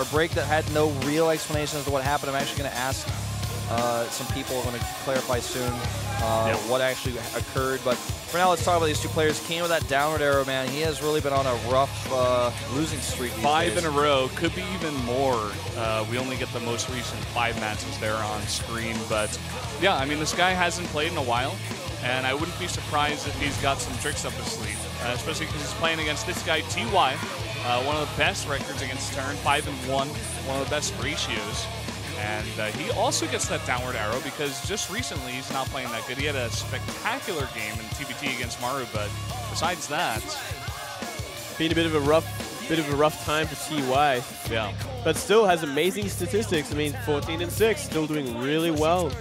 our break that had no real explanation as to what happened. I'm actually going to ask some people. I'm going to clarify soon what actually occurred. But for now, let's talk about these two players. KeeN with that downward arrow, man. He has really been on a rough losing streak these 5 days. in a row. Could be even more. We only get the most recent 5 matches there on screen. But, yeah, I mean, this guy hasn't played in a while. And I wouldn't be surprised if he's got some tricks up his sleeve, especially because he's playing against this guy, TY. One of the best records against turn, 5-1, one of the best ratios. And he also gets that downward arrow because just recently he's not playing that good. He had a spectacular game in TBT against Maru, but besides that, been a bit of a rough time for TY. Yeah. But still has amazing statistics. I mean, 14-6, still doing really well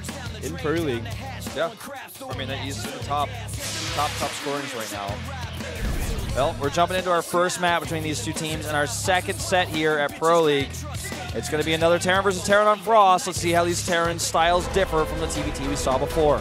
in Pro League. Yeah, I mean, he's at the top scorings right now. Well, we're jumping into our first match between these two teams and our second set here at Pro League. It's going to be another Terran versus Terran on Frost. Let's see how these Terran styles differ from the TBT we saw before.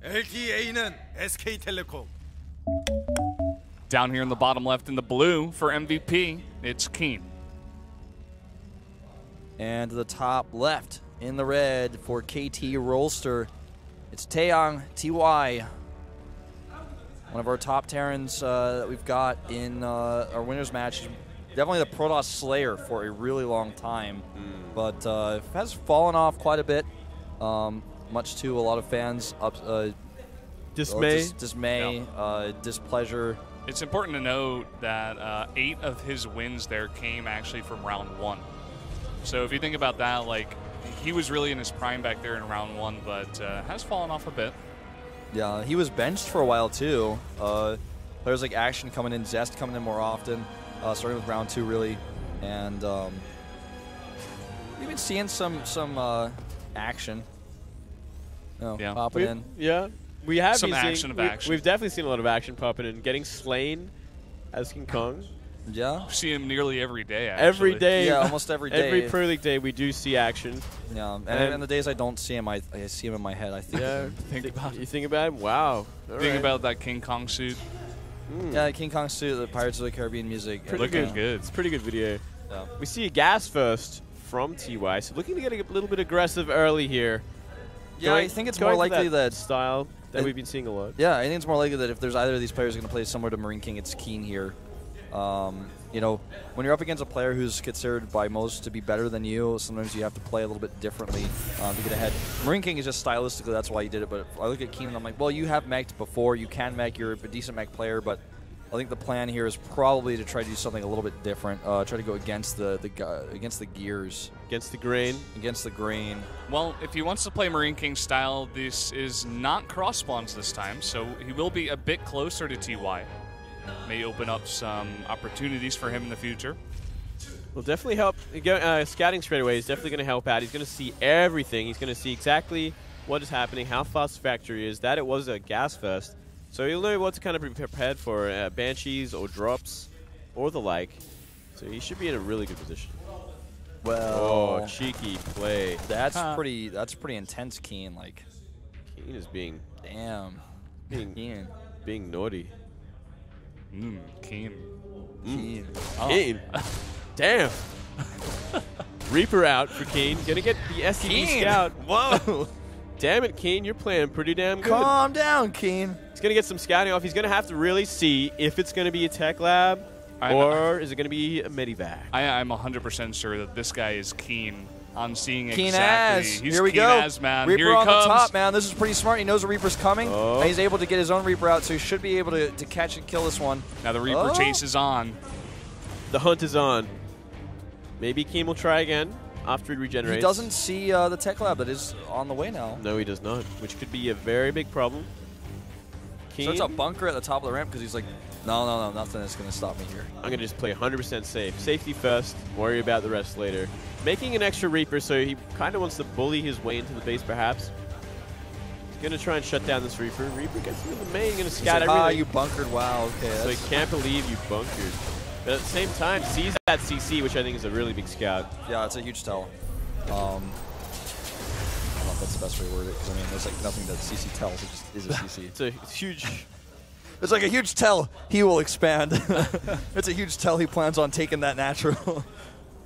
LTA는 SK텔레콤. down here in the bottom left in the blue for MVP, it's KeeN. And to the top left in the red for KT Rolster, it's Taeyang TY. One of our top Terrans that we've got in our winners match. Definitely the Protoss Slayer for a really long time, but has fallen off quite a bit, much to a lot of fans' dismay, displeasure. It's important to note that 8 of his wins there came actually from round 1. So if you think about that, like, he was really in his prime back there in round 1, but has fallen off a bit. Yeah, he was benched for a while too. Players like Action coming in, Zest coming in more often, starting with round 2 really, and we've been seeing some action. Yeah. Popping in. Yeah, we have some been action seeing, of action. We've definitely seen a lot of action popping in, getting slain as King Kong. Yeah. We see him nearly every day, actually. Every day. Yeah, almost every day. Every Pro League day we do see action. Yeah, and the days I don't see him, I see him in my head. I think. Yeah, you think about him? Wow. Think about that King Kong suit. Yeah, King Kong suit, the Pirates of the Caribbean music. Looking good. It's a pretty good video. Yeah. We see a gas first from TY, so looking to get a little bit aggressive early here. Yeah, I think it's more likely that style that we've been seeing a lot. Yeah, I think it's more likely that if there's either of these players going to play similar to Marine King, it's KeeN here. You know, when you're up against a player who's considered by most to be better than you, sometimes you have to play a little bit differently to get ahead. Marine King is just stylistically, that's why he did it. But I look at KeeN and I'm like, well, you have mech'd before. You can mech. You're a decent mech player. But I think the plan here is probably to try to do something a little bit different. Try to go against the gears. Against the grain. Against the grain. Well, if he wants to play Marine King style, this is not cross spawns this time, so he will be a bit closer to TY. May open up some opportunities for him in the future. Will definitely help. Scouting straight away is definitely going to help out. He's going to see everything. He's going to see exactly what is happening, how fast the factory is, that it was a gas first. So he'll know what to kind of be prepared for, Banshees or drops or the like. So he should be in a really good position. Well, cheeky play. That's pretty intense, KeeN. Like, KeeN is being being naughty. KeeN. KeeN. KeeN. Damn. Reaper out for KeeN. Gonna get the SCV scout. Whoa. Damn it, KeeN. You're playing pretty damn good. Calm down, KeeN. He's going to get some scouting off. He's going to have to really see if it's going to be a tech lab or is it going to be a medivac. I'm 100% sure that this guy is KeeN on seeing KeeN exactly. He's Here we go. Man. Reaper Here he on comes. the top, man. This is pretty smart. He knows the Reaper's coming. And he's able to get his own Reaper out, so he should be able to catch and kill this one. Now the Reaper chase is on. The hunt is on. Maybe KeeN will try again after he regenerates. He doesn't see the tech lab that is on the way now. No, he does not, which could be a very big problem. KeeN, so it's a bunker at the top of the ramp because he's like, no, nothing is going to stop me here. I'm going to just play 100% safe. Safety first, worry about the rest later. Making an extra Reaper, so he kind of wants to bully his way into the base perhaps. Gonna try and shut down this Reaper. Reaper gets into the main, gonna scout like, everything. you bunkered. Wow, okay. So I can't believe you bunkered. But at the same time, sees that CC, which I think is a really big scout. Yeah, it's a huge tell. I don't know if that's the best way to word it, because I mean, there's like nothing that CC tells. It just is a CC. It's a huge. It's like a huge tell he will expand. It's a huge tell he plans on taking that natural.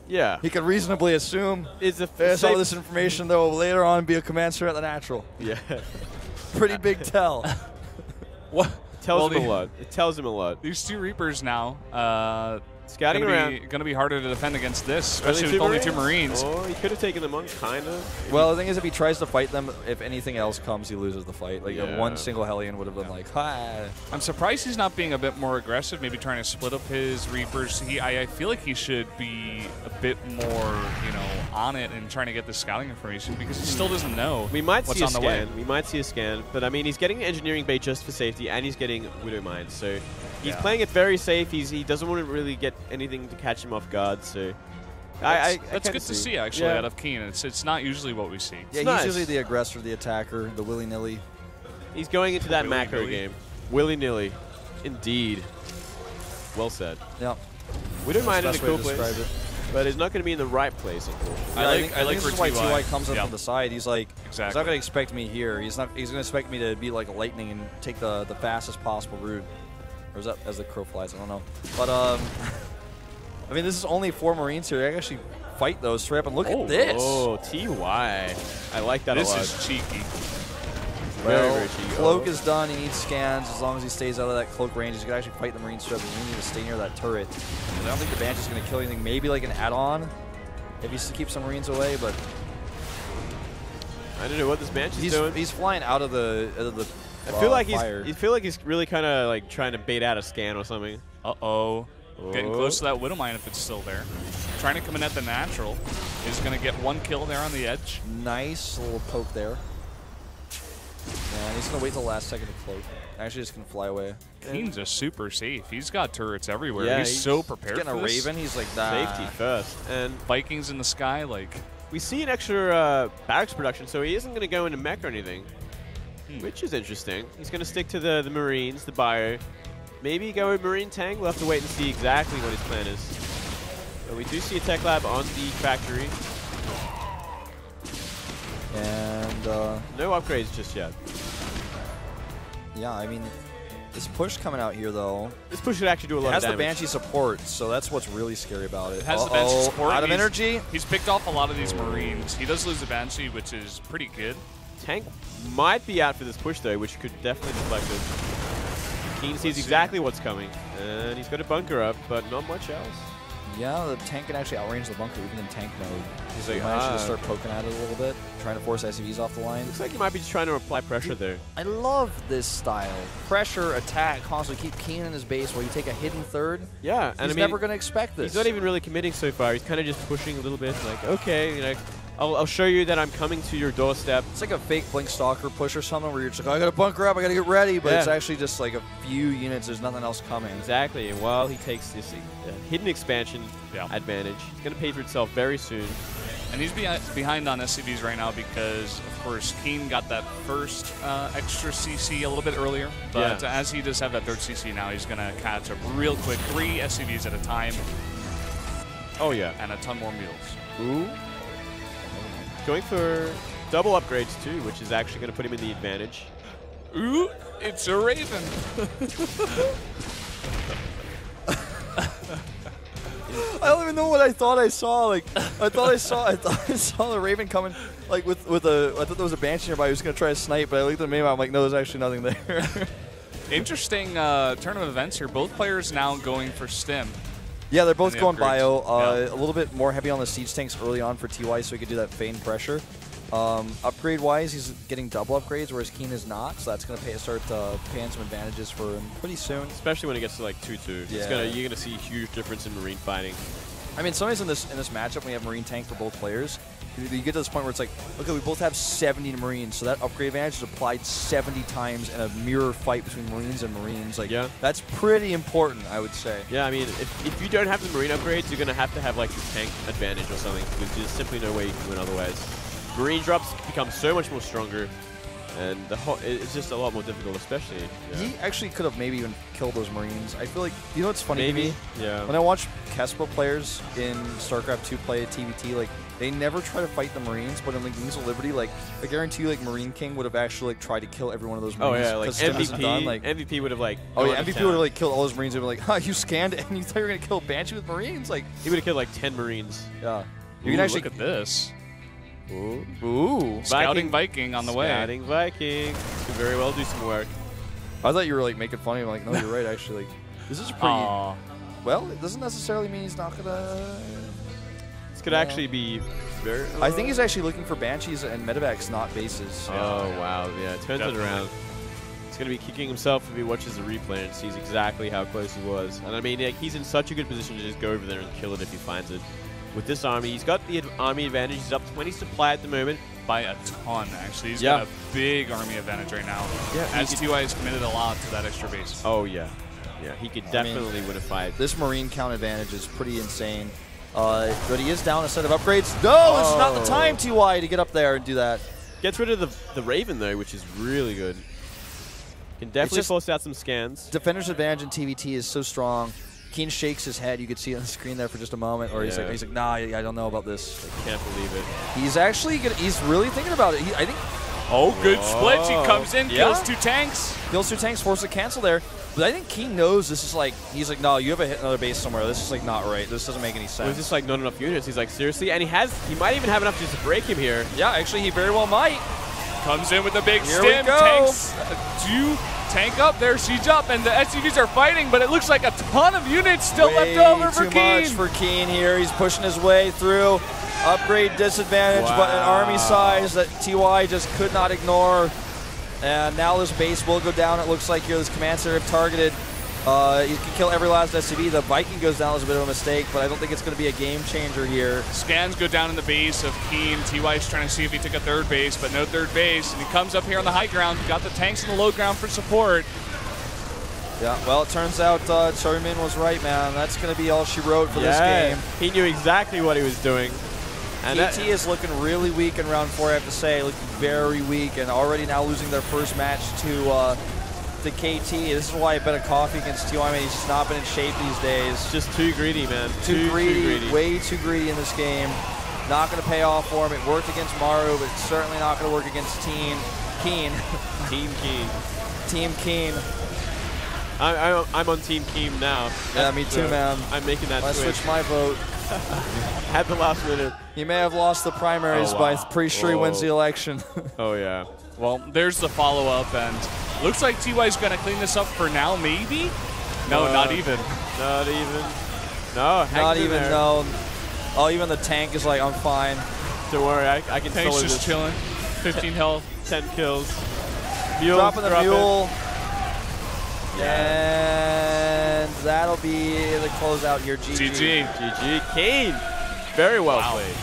Yeah. He can reasonably assume It's a some of this information, though, will later on be a commensurate at the natural. Yeah. Pretty big tell. What? Tells him a lot. It tells him a lot. These two Reapers now. Scouting around. Going to be harder to defend against this, especially with only two Marines. Oh, he could have taken them on, kind of. Well, the thing is, if he tries to fight them, if anything else comes, he loses the fight. Like, one single Hellion would have been like, ha. I'm surprised he's not being a bit more aggressive, maybe trying to split up his Reapers. I feel like he should be a bit more, on it and trying to get the scouting information because he still doesn't know We might what's see a on the way. scan. We might see a scan. But, I mean, he's getting Engineering Bay just for safety, and he's getting Widow Mine. So he's playing it very safe. He doesn't want to really get anything to catch him off guard. So that's good to see, actually, out of KeeN. It's not usually what we see. Yeah, he's usually the aggressor, the attacker, the willy-nilly. He's going into that macro game. Willy-nilly. Indeed. Well said. Yeah. Widow Mine in a Best way cool to place, describe it. but it's not going to be in the right place, unfortunately. I like this is why TY comes in from the side. He's like, he's not going to expect me here. He's going to expect me to be like lightning and take the fastest possible route. Or is that as the crow flies? I don't know. But I mean, this is only 4 Marines here. I can actually fight those straight up. And look at this. Oh, TY. I like that a lot. This is cheeky. Very, very cheeky. Cloak is done. He needs scans. As long as he stays out of that cloak range, he's going to actually fight the Marine strip. We need to stay near that turret. I don't think the Banshee's going to kill anything. Maybe like an add-on if he keeps some Marines away, but I don't know what this Banshee's doing. He's flying out of the I feel like fire. he's really kind of like trying to bait out a scan or something. Uh-oh. Getting close to that Widow Mine if it's still there. Trying to come in at the natural. Is going to get 1 kill there on the edge. Nice little poke there. And he's going to wait till the last second to cloak. Actually, just going to fly away. KeeN's just super safe. He's got turrets everywhere. Yeah, he's so prepared getting for a this. Raven. He's like, nah. Safety first. And Vikings in the sky, like... we see an extra barracks production, so he isn't going to go into mech or anything, which is interesting. He's going to stick to the Marines, the bio. Maybe go with Marine Tank. We'll have to wait and see exactly what his plan is. But we do see a tech lab on the factory. And no upgrades just yet. yeah, I mean, this push coming out here, though, This push should actually do a lot it of has damage. the Banshee support, so that's what's really scary about it. It has the Banshee support. Out of energy. He's picked off a lot of these Marines. He does lose the Banshee, which is pretty good. Tank might be out for this push, though, which could definitely deflect it. KeeN sees exactly what's coming, and he's got a bunker up, but not much else. Yeah, the tank can actually outrange the bunker even in tank mode. He's like, He might actually just start poking at it a little bit, trying to force SCVs off the line. Looks like he might be just trying to apply pressure there. I love this style. Pressure, attack, constantly keep KeeN in his base while you take a hidden third. Yeah, and He's I mean, never going to expect this. he's not even really committing so far. He's kind of just pushing a little bit, like, okay, I'll show you that I'm coming to your doorstep. It's like a fake Blink Stalker push or something where you're just like, oh, I got to bunker up, I got to get ready, but it's actually just like a few units, there's nothing else coming. Exactly, and while he takes this hidden expansion advantage, it's going to pay for itself very soon. And he's behind on SCVs right now because, of course, KeeN got that first extra CC a little bit earlier. But as he does have that third CC now, he's going to catch up real quick. 3 SCVs at a time. Oh, yeah. And a ton more mules. Ooh. Going for double upgrades, too, which is actually going to put him in the advantage. Ooh, it's a Raven. I don't even know what I thought I saw. Like, I thought I saw the Raven coming, like with a. I thought there was a Banshee nearby. He was gonna try to snipe, but I looked at the map. I'm like, no, there's actually nothing there. Interesting turn of events here. Both players now going for stim. Yeah, they're both going upgrades. bio. A little bit more heavy on the siege tanks early on for TY, so he could do that feign pressure. Upgrade-wise, he's getting double upgrades, whereas KeeN is not, so that's going to start paying some advantages for him pretty soon. Especially when it gets to like 2-2. Yeah. You're going to see a huge difference in Marine fighting. I mean, sometimes in this matchup, when you have Marine tank for both players, you get to this point where it's like, okay, we both have 70 Marines, so that upgrade advantage is applied 70 times in a mirror fight between Marines and Marines. Like, that's pretty important, I would say. Yeah, I mean, if you don't have the Marine upgrades, you're going to have like the tank advantage or something, because there's simply no way you can win otherwise. Marine drops become so much more stronger, And it's just a lot more difficult, especially. Yeah. He actually could have maybe even killed those Marines. I feel like, you know what's funny Maybe, to me? yeah. When I watch Kespo players in StarCraft 2 play at TVT, like, they never try to fight the Marines, but in like Wings of Liberty, like, I guarantee you, like, Marine King would have actually like tried to kill every one of those Marines. Oh yeah, like MVP would have like. Oh yeah, MVP would have like killed all those Marines and been like, "Huh, you scanned it and you thought you were gonna kill Banshee with Marines?" Like, he would have killed like 10 Marines. Yeah. You can actually look at this. Ooh. Scouting Viking on the way. Scouting Viking. Could very well do some work. I thought you were like making fun of him. Like, no, you're right. Actually, like, this is pretty. Aww. Well, it doesn't necessarily mean he's not gonna. This could actually be very. I think he's actually looking for Banshees and Medevacs, not bases. Oh wow, yeah. Turns it around. He's gonna be kicking himself if he watches the replay and sees exactly how close he was. And I mean, like, he's in such a good position to just go over there and kill it if he finds it. With this army, he's got the army advantage. He's up 20 supply at the moment. By a ton, actually. He's Yeah. got a big army advantage right now. Yeah, as TY has committed a lot to that extra base. Oh, yeah. Yeah, he could definitely win a fight. This Marine count advantage is pretty insane. But he is down a set of upgrades. No, this is not the time, TY, to get up there and do that. Gets rid of the Raven, though, which is really good. Can definitely force out some scans. Defender's advantage in TVT is so strong. KeeN shakes his head. You could see it on the screen there for just a moment. Or he's like, nah, I don't know about this. I can't believe it. He's actually he's really thinking about it. I think. Oh, good split. He comes in, kills 2 tanks. Kills 2 tanks, forces a cancel there. But I think KeeN knows this is like, he's like, no, you haven't hit another base somewhere. This is like not right. This doesn't make any sense. Well, it's just like not enough units. He's like, seriously? And he might even have enough just to break him here. Yeah, actually, he very well might. Comes in with a big Here stim. we go. Tanks do tank up there, siege up, and the SCVs are fighting, but it looks like a ton of units still left over for KeeN. Too much for KeeN here. He's pushing his way through. Upgrade disadvantage, but an army size that TY just could not ignore. And now this base will go down. It looks like here this command center targeted. You can kill every last SCV. The Viking goes down as a bit of a mistake, but I don't think it's going to be a game changer here. Scans go down in the base of KeeN. TY is trying to see if he took a third base, but no third base. And he comes up here on the high ground. Got the tanks in the low ground for support. Yeah, well, it turns out Choimin was right, man. That's going to be all she wrote for this game. He knew exactly what he was doing. And KT is looking really weak in round 4, I have to say. Looking very weak, and already now losing their first match to KT. This is why I bet a coffee against TY. I mean, he's just not been in shape these days. Just too greedy, man. Too greedy. Way too greedy in this game. Not going to pay off for him. It worked against Maru, but it's certainly not going to work against KeeN. Team KeeN. Team KeeN. I'm on Team KeeN now. Yeah, me too, man. I'm making that switch. I switched my vote. At the last minute. He may have lost the primaries, but I'm pretty sure he wins the election. Oh, yeah. Well, there's the follow-up, and looks like TY's going to clean this up for now, maybe? No, not even. Not even. No, not even, no. Oh, even the tank is like, I'm fine. Don't worry, I can Tank's solo just this. chilling. 15 health. 10 kills. Mule, dropping the mule. Yeah. And that'll be the closeout here. GG. GG. KeeN. Very well played.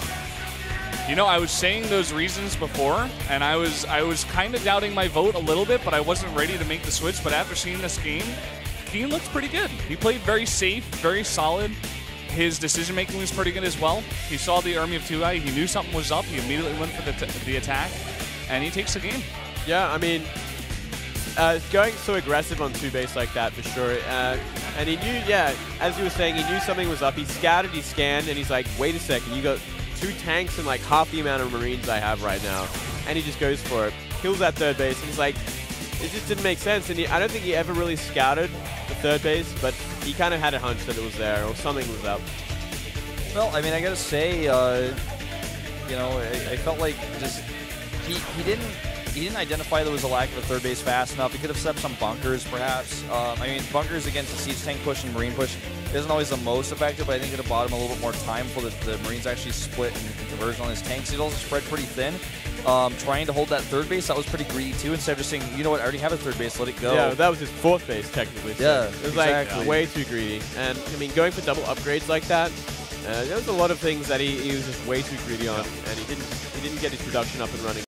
You know, I was saying those reasons before, and I was kind of doubting my vote a little bit, but I wasn't ready to make the switch. But after seeing this game, KeeN looks pretty good. He played very safe, very solid. His decision-making was pretty good as well. He saw the army of 2i. He knew something was up. He immediately went for the attack, and he takes the game. Yeah, I mean, going so aggressive on 2-base like that, for sure. And he knew, yeah, as you were saying, he knew something was up. He scouted, he scanned, and he's like, wait a second, you got 2 tanks and like half the amount of Marines I have right now. And he just goes for it. Kills that 3rd base, and he's like, it just didn't make sense. And I don't think he ever really scouted the 3rd base, but he kind of had a hunch that it was there or something was up. Well, I mean, I gotta say, you know, I felt like just he didn't identify there was a lack of a 3rd base fast enough. He could have set up some bunkers, perhaps. I mean, bunkers against the siege tank push and Marine push isn't always the most effective, but I think it would have bought him a little bit more time for the Marines actually split and conversion on his tanks. He's also spread pretty thin. Trying to hold that 3rd base, that was pretty greedy too, instead of just saying, you know what, I already have a 3rd base, let it go. Yeah, that was his 4th base, technically. So yeah, it was like way too greedy. And, I mean, going for double upgrades like that, there was a lot of things that he was just way too greedy on, and he didn't get his production up and running.